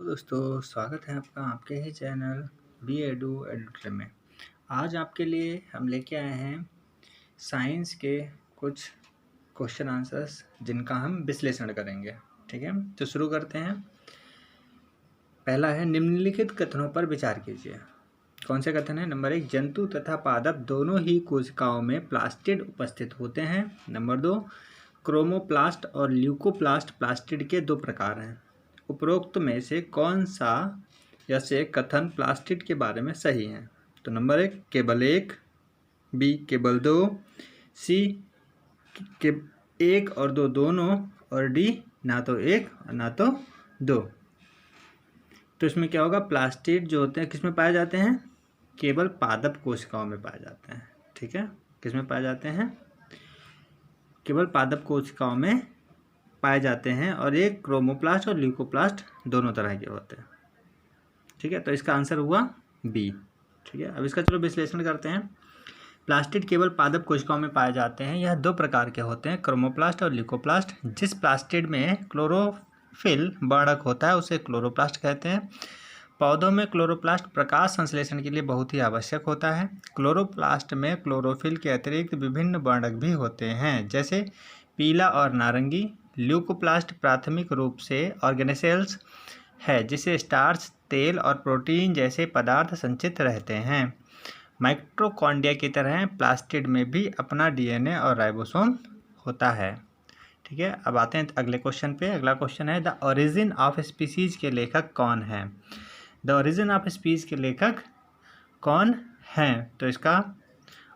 दोस्तों, स्वागत है आपका आपके ही चैनल बी एडू एडुटर में। आज आपके लिए हम लेके आए हैं साइंस के कुछ क्वेश्चन आंसर्स जिनका हम विश्लेषण करेंगे। ठीक है, तो शुरू करते हैं। पहला है, निम्नलिखित कथनों पर विचार कीजिए। कौन से कथन है? नंबर 1, जंतु तथा पादप दोनों ही कोशिकाओं में प्लास्टिड उपस्थित होते हैं। नंबर 2, क्रोमोप्लास्ट और ल्यूकोप्लास्ट प्लास्टिड के दो प्रकार हैं। उपरोक्त में से कौन सा या से कथन प्लास्टिड के बारे में सही है? तो नंबर 1, केवल एक, बी, केवल दो, सी, के एक और दो दोनों, और डी, ना तो एक और ना तो दो। तो इसमें क्या होगा? प्लास्टिड जो होते हैं किस में पाए जाते हैं? केवल पादप कोशिकाओं में पाए जाते हैं। ठीक है, किस में पाए जाते हैं? केवल पादप कोशिकाओं में पाए जाते हैं, और एक क्रोमोप्लास्ट और ल्यूकोप्लास्ट दोनों तरह के होते हैं। ठीक है, तो इसका आंसर हुआ बी। ठीक है, अब इसका चलो विश्लेषण करते हैं। प्लास्टिड केवल पादप कोशिकाओं में पाए जाते हैं। यह दो प्रकार के होते हैं, क्रोमोप्लास्ट और ल्यूकोप्लास्ट। जिस प्लास्टिड में क्लोरोफिल वर्णक होता है उसे क्लोरोप्लास्ट कहते हैं। पौधों में क्लोरोप्लास्ट प्रकाश संश्लेषण के लिए बहुत ही आवश्यक होता है। क्लोरोप्लास्ट में क्लोरोफिल के अतिरिक्त विभिन्न वर्णक भी होते हैं, जैसे पीला और नारंगी। ल्यूकोप्लास्ट प्राथमिक रूप से ऑर्गेनेसेल्स है, जिसे स्टार्च, तेल और प्रोटीन जैसे पदार्थ संचित रहते हैं। माइटोकॉन्ड्रिया की तरह प्लास्टिड में भी अपना डीएनए और राइबोसोम होता है। ठीक है, अब आते हैं अगले क्वेश्चन पे। अगला क्वेश्चन है, द ओरिजिन ऑफ स्पीसीज के लेखक कौन है? द ओरिजिन ऑफ स्पीसीज के लेखक कौन हैं? तो इसका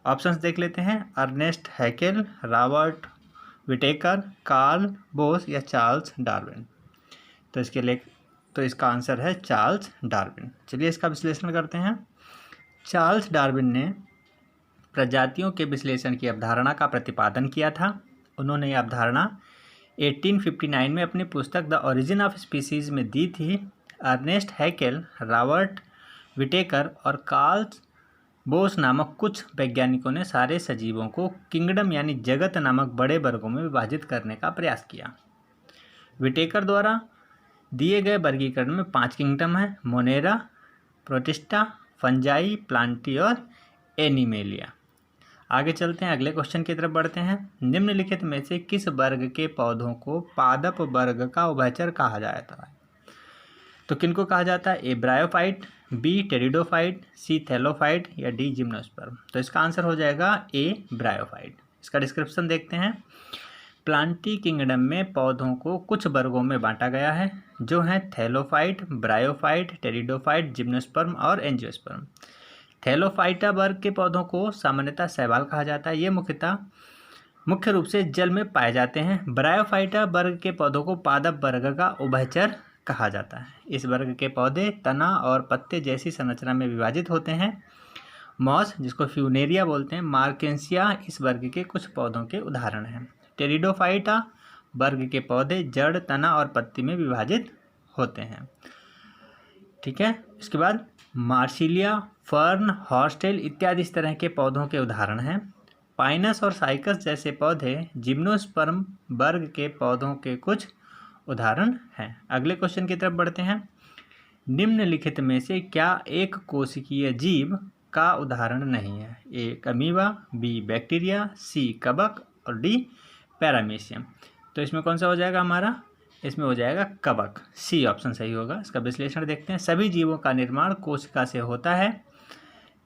ऑप्शंस देख लेते हैं। Ernst Haeckel, Robert Whittaker, Carl Bose या चार्ल्स डार्विन। तो इसका आंसर है चार्ल्स डार्विन। चलिए इसका विश्लेषण करते हैं। चार्ल्स डार्विन ने प्रजातियों के विश्लेषण की अवधारणा का प्रतिपादन किया था। उन्होंने यह अवधारणा 1859 में अपनी पुस्तक द ओरिजिन ऑफ स्पीसीज में दी थी। अर्नेस्ट हैकेल, रॉबर्ट विटेकर और कार्ल बोस नामक कुछ वैज्ञानिकों ने सारे सजीवों को किंगडम यानी जगत नामक बड़े वर्गों में विभाजित करने का प्रयास किया। विटेकर द्वारा दिए गए वर्गीकरण में 5 किंगडम हैं: मोनेरा, प्रोटिस्टा, फंजाई, प्लांटी और एनिमेलिया। आगे चलते हैं, अगले क्वेश्चन की तरफ बढ़ते हैं। निम्नलिखित में से किस वर्ग के पौधों को पादप वर्ग का उभयचर कहा जाता है? तो किनको कहा जाता है? ए, ब्रायोफाइट, बी, टेरिडोफाइट, सी, थैलोफाइट या डी, जिम्नोस्पर्म। तो इसका आंसर हो जाएगा ए, ब्रायोफाइट। इसका डिस्क्रिप्शन देखते हैं। प्लांटी किंगडम में पौधों को कुछ वर्गों में बांटा गया है, जो हैं थैलोफाइट, ब्रायोफाइट, टेरिडोफाइट, जिम्नोस्पर्म और एंजियोस्पर्म। थैलोफाइटा वर्ग के पौधों को सामान्यतः शैवाल कहा जाता है। ये मुख्य रूप से जल में पाए जाते हैं। ब्रायोफाइटा वर्ग के पौधों को पादप वर्ग का उभयचर कहा जाता है। इस वर्ग के पौधे तना और पत्ते जैसी संरचना में विभाजित होते हैं। मॉस, जिसको फ्यूनेरिया बोलते हैं, मार्केंसिया इस वर्ग के कुछ पौधों के उदाहरण हैं। टेरिडोफाइटा वर्ग के पौधे जड़, तना और पत्ती में विभाजित होते हैं। ठीक है, इसके बाद मार्सिलिया, फर्न, हॉर्सटेल इत्यादि इस तरह के पौधों के उदाहरण हैं। पाइनस और साइकस जैसे पौधे जिम्नोस्पर्म वर्ग के पौधों के कुछ उदाहरण हैं। अगले क्वेश्चन की तरफ बढ़ते हैं। निम्नलिखित में से क्या एक कोशिकीय जीव का उदाहरण नहीं है? ए, अमीबा, बी, बैक्टीरिया, सी, कवक और डी, पैरामीशियम। तो इसमें कौन सा हो जाएगा हमारा? इसमें हो जाएगा कवक, सी ऑप्शन सही होगा। इसका विश्लेषण देखते हैं। सभी जीवों का निर्माण कोशिका से होता है।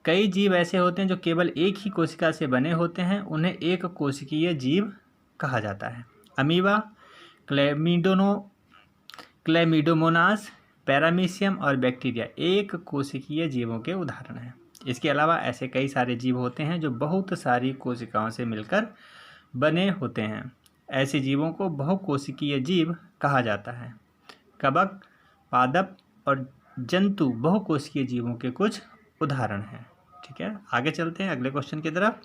कई जीव ऐसे होते हैं जो केवल एक ही कोशिका से बने होते हैं, उन्हें एक कोशिकीय जीव कहा जाता है। अमीबा, क्लैमिडोमोनास, पैरामीशियम और बैक्टीरिया एक कोशिकीय जीवों के उदाहरण हैं। इसके अलावा ऐसे कई सारे जीव होते हैं जो बहुत सारी कोशिकाओं से मिलकर बने होते हैं। ऐसे जीवों को बहुकोशिकीय जीव कहा जाता है। कवक, पादप और जंतु बहुकोशिकीय जीवों के कुछ उदाहरण हैं। ठीक है, आगे चलते हैं अगले क्वेश्चन की तरफ।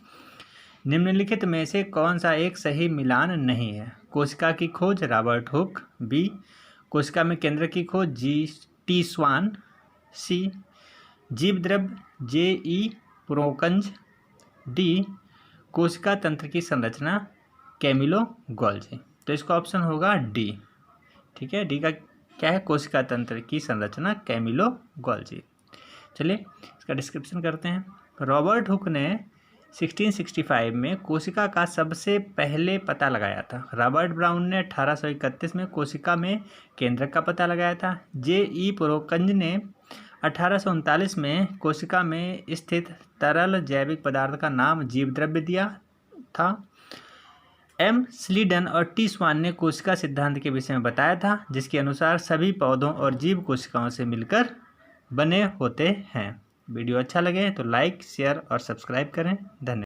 निम्नलिखित में से कौन सा एक सही मिलान नहीं है? कोशिका की खोज, रॉबर्ट हुक, बी, कोशिका में केंद्र की खोज, टी स्वान, सी, जीव द्रव्य, जे प्रोकंज, डी, कोशिका तंत्र की संरचना, कैमिलो गोल्जी। तो इसका ऑप्शन होगा डी। ठीक है, डी का क्या है? कोशिका तंत्र की संरचना, कैमिलो गोल्जी। चलिए इसका डिस्क्रिप्शन करते हैं। रॉबर्ट हुक ने 1665 में कोशिका का सबसे पहले पता लगाया था। रॉबर्ट ब्राउन ने 1831 में कोशिका में केंद्रक का पता लगाया था। J.E. प्रोकंज ने 1839 में कोशिका में स्थित तरल जैविक पदार्थ का नाम जीवद्रव्य दिया था। M. स्लीडन और T. स्वान ने कोशिका सिद्धांत के विषय में बताया था, जिसके अनुसार सभी पौधों और जीव कोशिकाओं से मिलकर बने होते हैं। वीडियो अच्छा लगे तो लाइक, शेयर और सब्सक्राइब करें। धन्यवाद।